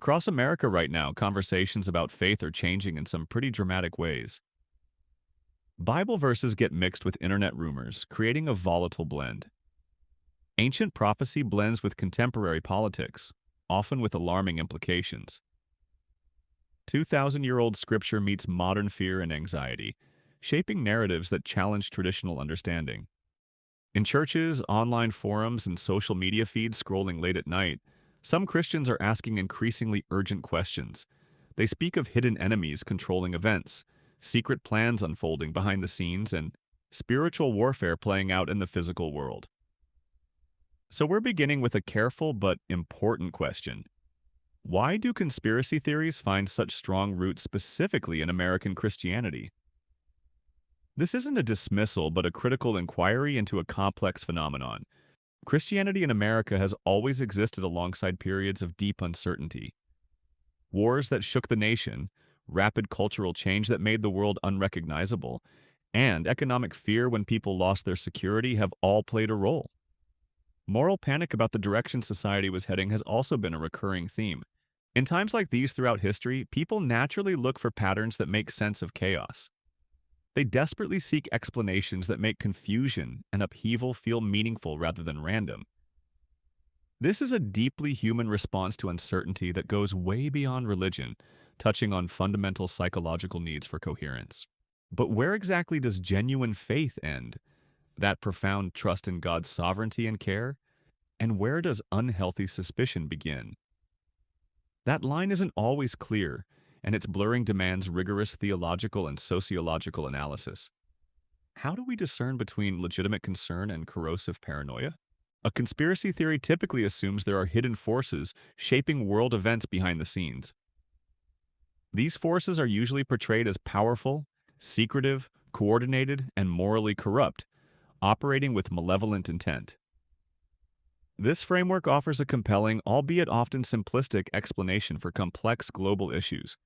Across America right now, conversations about faith are changing in some pretty dramatic ways. Bible verses get mixed with internet rumors, creating a volatile blend. Ancient prophecy blends with contemporary politics, often with alarming implications. 2,000-year-old scripture meets modern fear and anxiety, shaping narratives that challenge traditional understanding. In churches, online forums, and social media feeds scrolling late at night, some Christians are asking increasingly urgent questions. They speak of hidden enemies controlling events, secret plans unfolding behind the scenes, and spiritual warfare playing out in the physical world. So we're beginning with a careful but important question. Why do conspiracy theories find such strong roots specifically in American Christianity? This isn't a dismissal, but a critical inquiry into a complex phenomenon. Christianity in America has always existed alongside periods of deep uncertainty. Wars that shook the nation, rapid cultural change that made the world unrecognizable, and economic fear when people lost their security have all played a role. Moral panic about the direction society was heading has also been a recurring theme. In times like these throughout history, people naturally look for patterns that make sense of chaos. They desperately seek explanations that make confusion and upheaval feel meaningful rather than random. This is a deeply human response to uncertainty that goes way beyond religion, touching on fundamental psychological needs for coherence. But where exactly does genuine faith end? That profound trust in God's sovereignty and care? And where does unhealthy suspicion begin? That line isn't always clear, and its blurring demands rigorous theological and sociological analysis. How do we discern between legitimate concern and corrosive paranoia? A conspiracy theory typically assumes there are hidden forces shaping world events behind the scenes. These forces are usually portrayed as powerful, secretive, coordinated, and morally corrupt, operating with malevolent intent. This framework offers a compelling, albeit often simplistic, explanation for complex global issues.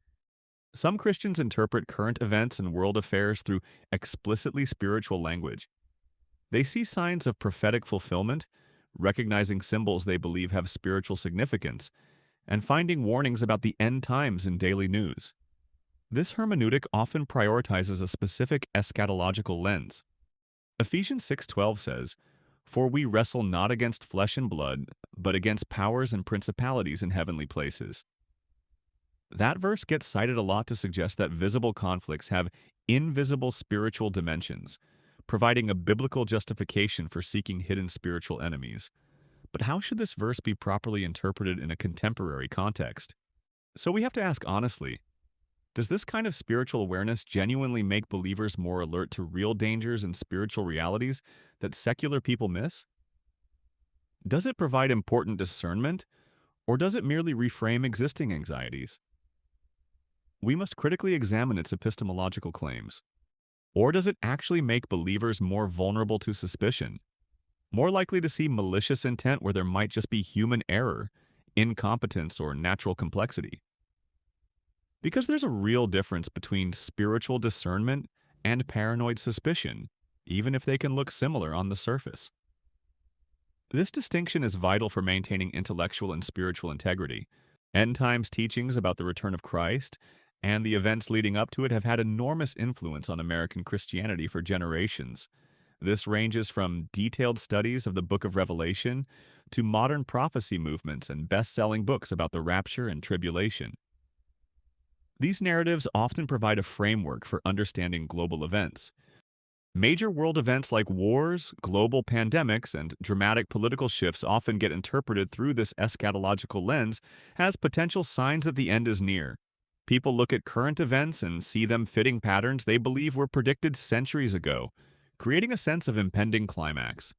Some Christians interpret current events and world affairs through explicitly spiritual language. They see signs of prophetic fulfillment, recognizing symbols they believe have spiritual significance, and finding warnings about the end times in daily news. This hermeneutic often prioritizes a specific eschatological lens. Ephesians 6:12 says, "For we wrestle not against flesh and blood, but against powers and principalities in heavenly places." That verse gets cited a lot to suggest that visible conflicts have invisible spiritual dimensions, providing a biblical justification for seeking hidden spiritual enemies. But how should this verse be properly interpreted in a contemporary context? So we have to ask honestly, does this kind of spiritual awareness genuinely make believers more alert to real dangers and spiritual realities that secular people miss? Does it provide important discernment, or does it merely reframe existing anxieties? We must critically examine its epistemological claims. Or does it actually make believers more vulnerable to suspicion, more likely to see malicious intent where there might just be human error, incompetence, or natural complexity? Because there's a real difference between spiritual discernment and paranoid suspicion, even if they can look similar on the surface. This distinction is vital for maintaining intellectual and spiritual integrity. End times teachings about the return of Christ and the events leading up to it have had enormous influence on American Christianity for generations. This ranges from detailed studies of the Book of Revelation to modern prophecy movements and best-selling books about the rapture and tribulation. These narratives often provide a framework for understanding global events. Major world events like wars, global pandemics, and dramatic political shifts often get interpreted through this eschatological lens as potential signs that the end is near. People look at current events and see them fitting patterns they believe were predicted centuries ago, creating a sense of impending climax.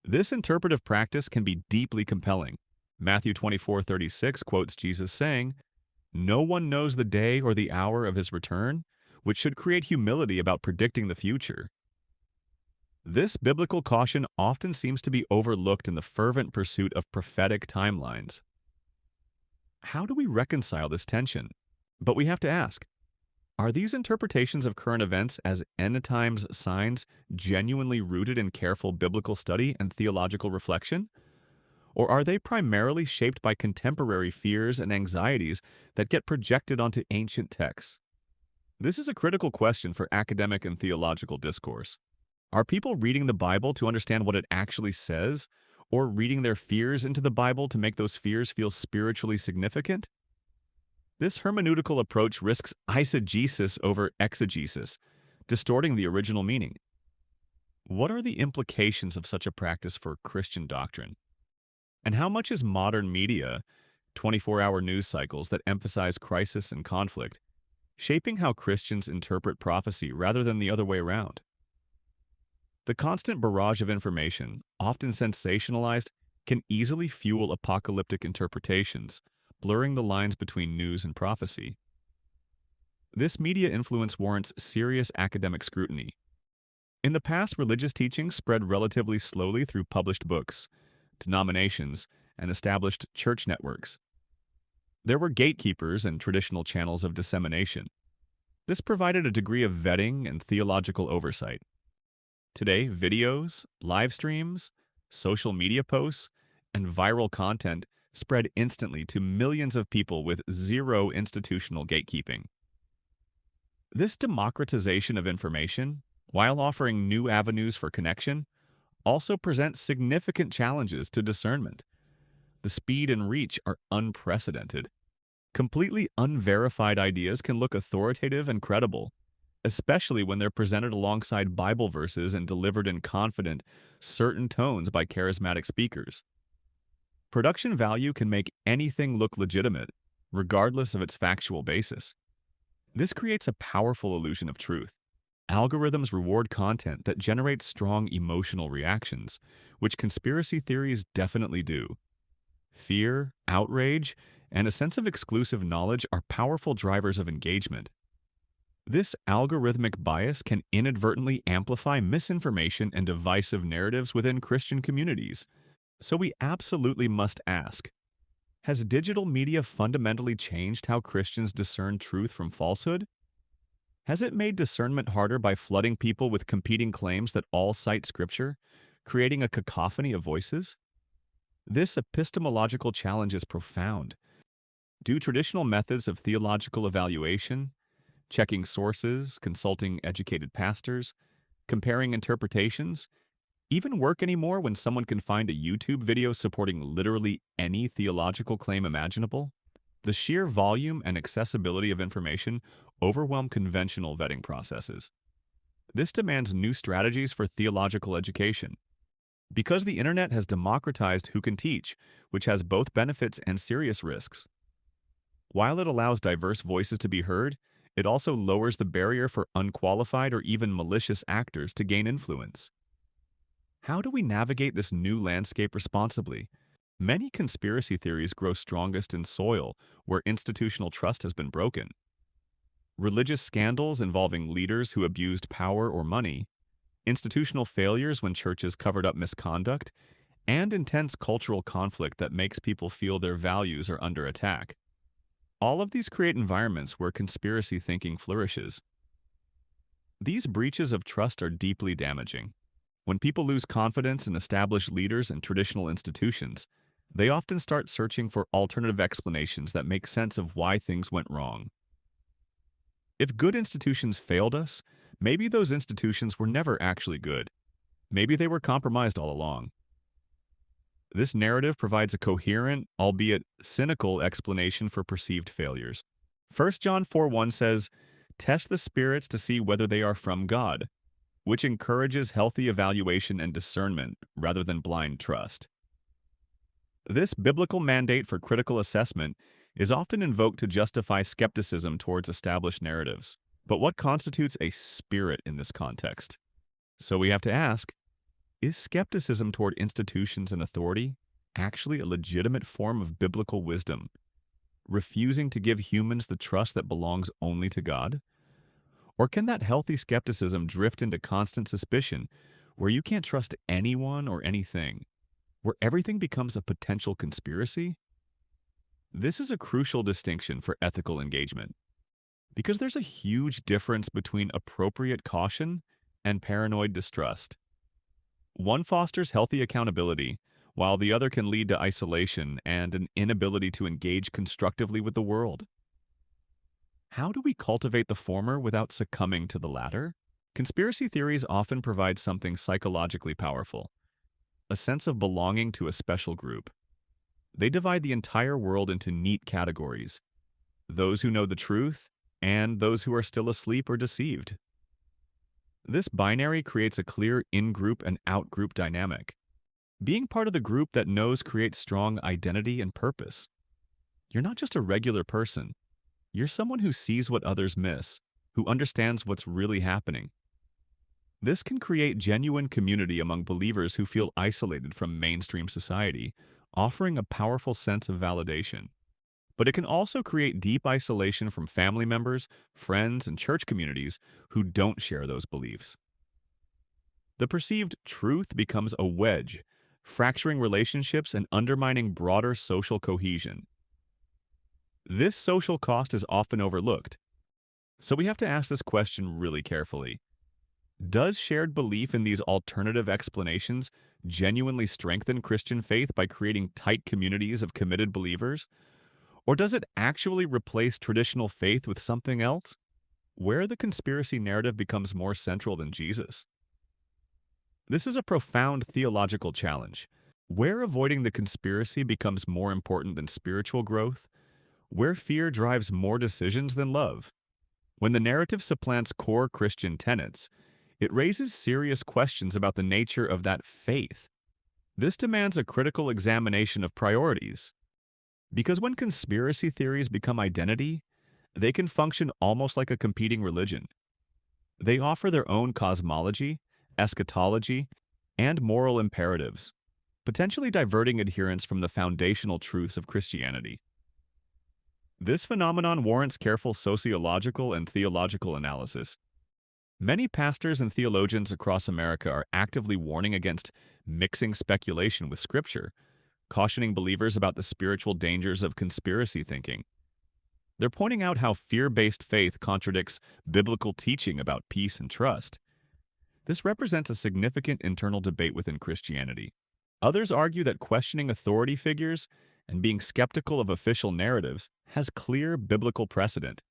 This interpretive practice can be deeply compelling. Matthew 24:36 quotes Jesus saying, "No one knows the day or the hour of his return," which should create humility about predicting the future. This biblical caution often seems to be overlooked in the fervent pursuit of prophetic timelines. How do we reconcile this tension? But we have to ask, are these interpretations of current events as end times signs genuinely rooted in careful biblical study and theological reflection? Or are they primarily shaped by contemporary fears and anxieties that get projected onto ancient texts? This is a critical question for academic and theological discourse. Are people reading the Bible to understand what it actually says, or reading their fears into the Bible to make those fears feel spiritually significant? This hermeneutical approach risks eisegesis over exegesis, distorting the original meaning. What are the implications of such a practice for Christian doctrine? And how much is modern media, 24-hour news cycles that emphasize crisis and conflict, shaping how Christians interpret prophecy rather than the other way around? The constant barrage of information, often sensationalized, can easily fuel apocalyptic interpretations, blurring the lines between news and prophecy. This media influence warrants serious academic scrutiny. In the past, religious teachings spread relatively slowly through published books, denominations, and established church networks. There were gatekeepers and traditional channels of dissemination. This provided a degree of vetting and theological oversight. Today, videos, live streams, social media posts, and viral content spread instantly to millions of people with zero institutional gatekeeping. This democratization of information, while offering new avenues for connection, also presents significant challenges to discernment. The speed and reach are unprecedented. Completely unverified ideas can look authoritative and credible, especially when they're presented alongside Bible verses and delivered in confident, certain tones by charismatic speakers. Production value can make anything look legitimate, regardless of its factual basis. This creates a powerful illusion of truth. Algorithms reward content that generates strong emotional reactions, which conspiracy theories definitely do. Fear, outrage, and a sense of exclusive knowledge are powerful drivers of engagement. This algorithmic bias can inadvertently amplify misinformation and divisive narratives within Christian communities. So we absolutely must ask, has digital media fundamentally changed how Christians discern truth from falsehood? Has it made discernment harder by flooding people with competing claims that all cite Scripture, creating a cacophony of voices? This epistemological challenge is profound. Do traditional methods of theological evaluation, checking sources, consulting educated pastors, comparing interpretations, even work anymore when someone can find a YouTube video supporting literally any theological claim imaginable? The sheer volume and accessibility of information overwhelm conventional vetting processes. This demands new strategies for theological education. Because the internet has democratized who can teach, which has both benefits and serious risks. While it allows diverse voices to be heard, it also lowers the barrier for unqualified or even malicious actors to gain influence. How do we navigate this new landscape responsibly? Many conspiracy theories grow strongest in soil where institutional trust has been broken. Religious scandals involving leaders who abused power or money, institutional failures when churches covered up misconduct, and intense cultural conflict that makes people feel their values are under attack. All of these create environments where conspiracy thinking flourishes. These breaches of trust are deeply damaging. When people lose confidence in established leaders and traditional institutions, they often start searching for alternative explanations that make sense of why things went wrong. If good institutions failed us, maybe those institutions were never actually good. Maybe they were compromised all along. This narrative provides a coherent, albeit cynical, explanation for perceived failures. 1 John 4:1 says, "Test the spirits to see whether they are from God," which encourages healthy evaluation and discernment rather than blind trust. This biblical mandate for critical assessment is often invoked to justify skepticism towards established narratives. But what constitutes a spirit in this context? So we have to ask, is skepticism toward institutions and authority actually a legitimate form of biblical wisdom, refusing to give humans the trust that belongs only to God? Or can that healthy skepticism drift into constant suspicion, where you can't trust anyone or anything, where everything becomes a potential conspiracy? This is a crucial distinction for ethical engagement, because there's a huge difference between appropriate caution and paranoid distrust. One fosters healthy accountability, while the other can lead to isolation and an inability to engage constructively with the world. How do we cultivate the former without succumbing to the latter? Conspiracy theories often provide something psychologically powerful, a sense of belonging to a special group. They divide the entire world into neat categories: those who know the truth and those who are still asleep or deceived. This binary creates a clear in-group and out-group dynamic. Being part of the group that knows creates strong identity and purpose. You're not just a regular person. You're someone who sees what others miss, who understands what's really happening. This can create genuine community among believers who feel isolated from mainstream society, offering a powerful sense of validation. But it can also create deep isolation from family members, friends, and church communities who don't share those beliefs. The perceived truth becomes a wedge, fracturing relationships and undermining broader social cohesion. This social cost is often overlooked, so we have to ask this question really carefully. Does shared belief in these alternative explanations genuinely strengthen Christian faith by creating tight communities of committed believers? Or does it actually replace traditional faith with something else, where the conspiracy narrative becomes more central than Jesus? This is a profound theological challenge, where avoiding the conspiracy becomes more important than spiritual growth, where fear drives more decisions than love. When the narrative supplants core Christian tenets, it raises serious questions about the nature of that faith. This demands a critical examination of priorities. Because when conspiracy theories become identity, they can function almost like a competing religion. They offer their own cosmology, eschatology, and moral imperatives, potentially diverting adherents from the foundational truths of Christianity. This phenomenon warrants careful sociological and theological analysis. Many pastors and theologians across America are actively warning against mixing speculation with Scripture, cautioning believers about the spiritual dangers of conspiracy thinking. They're pointing out how fear-based faith contradicts biblical teaching about peace and trust. This represents a significant internal debate within Christianity. Others argue that questioning authority figures and being skeptical of official narratives has clear biblical precedent.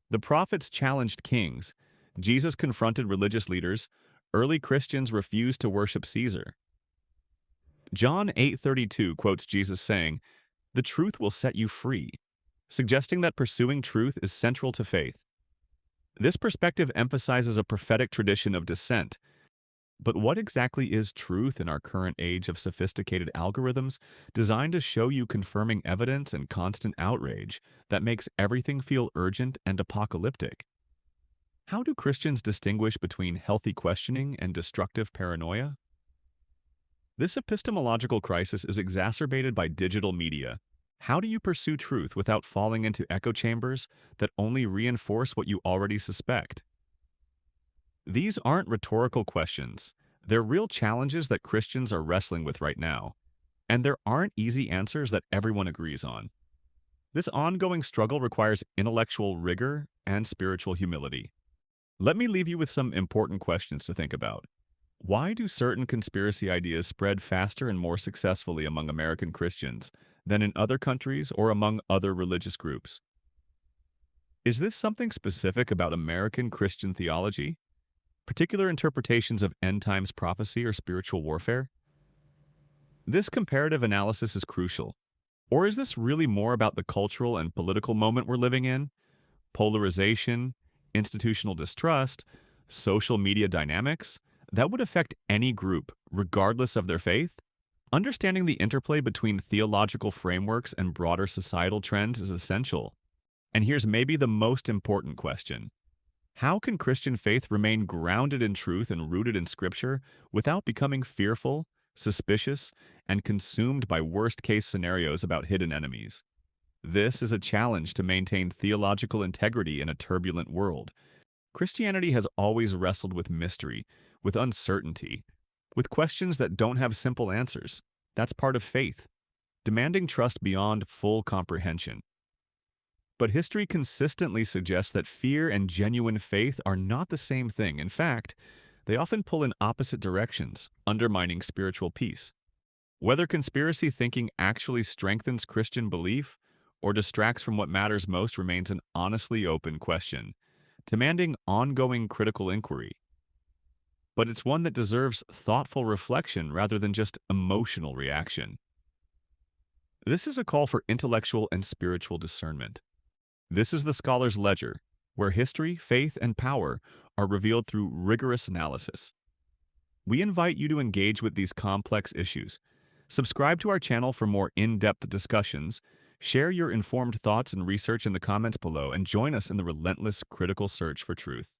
The prophets challenged kings, Jesus confronted religious leaders, early Christians refused to worship Caesar. John 8:32 quotes Jesus saying, "The truth will set you free," suggesting that pursuing truth is central to faith. This perspective emphasizes a prophetic tradition of dissent. But what exactly is truth in our current age of sophisticated algorithms designed to show you confirming evidence and constant outrage that makes everything feel urgent and apocalyptic? How do Christians distinguish between healthy questioning and destructive paranoia? This epistemological crisis is exacerbated by digital media. How do you pursue truth without falling into echo chambers that only reinforce what you already suspect? These aren't rhetorical questions. They're real challenges that Christians are wrestling with right now. And there aren't easy answers that everyone agrees on. This ongoing struggle requires intellectual rigor and spiritual humility. Let me leave you with some important questions to think about. Why do certain conspiracy ideas spread faster and more successfully among American Christians than in other countries or among other religious groups? Is this something specific about American Christian theology? Particular interpretations of end times prophecy or spiritual warfare? This comparative analysis is crucial. Or is this really more about the cultural and political moment we're living in? Polarization, institutional distrust, social media dynamics that would affect any group, regardless of their faith? Understanding the interplay between theological frameworks and broader societal trends is essential. And here's maybe the most important question. How can Christian faith remain grounded in truth and rooted in Scripture without becoming fearful, suspicious, and consumed by worst-case scenarios about hidden enemies? This is a challenge to maintain theological integrity in a turbulent world. Christianity has always wrestled with mystery, with uncertainty, with questions that don't have simple answers. That's part of faith, demanding trust beyond full comprehension. But history consistently suggests that fear and genuine faith are not the same thing. In fact, they often pull in opposite directions, undermining spiritual peace. Whether conspiracy thinking actually strengthens Christian belief or distracts from what matters most remains an honestly open question, demanding ongoing critical inquiry. But it's one that deserves thoughtful reflection rather than just emotional reaction. This is a call for intellectual and spiritual discernment. This is the scholar's ledger, where history, faith, and power are revealed through rigorous analysis. We invite you to engage with these complex issues. Subscribe to our channel for more in-depth discussions, share your informed thoughts and research in the comments below, and join us in the relentless critical search for truth.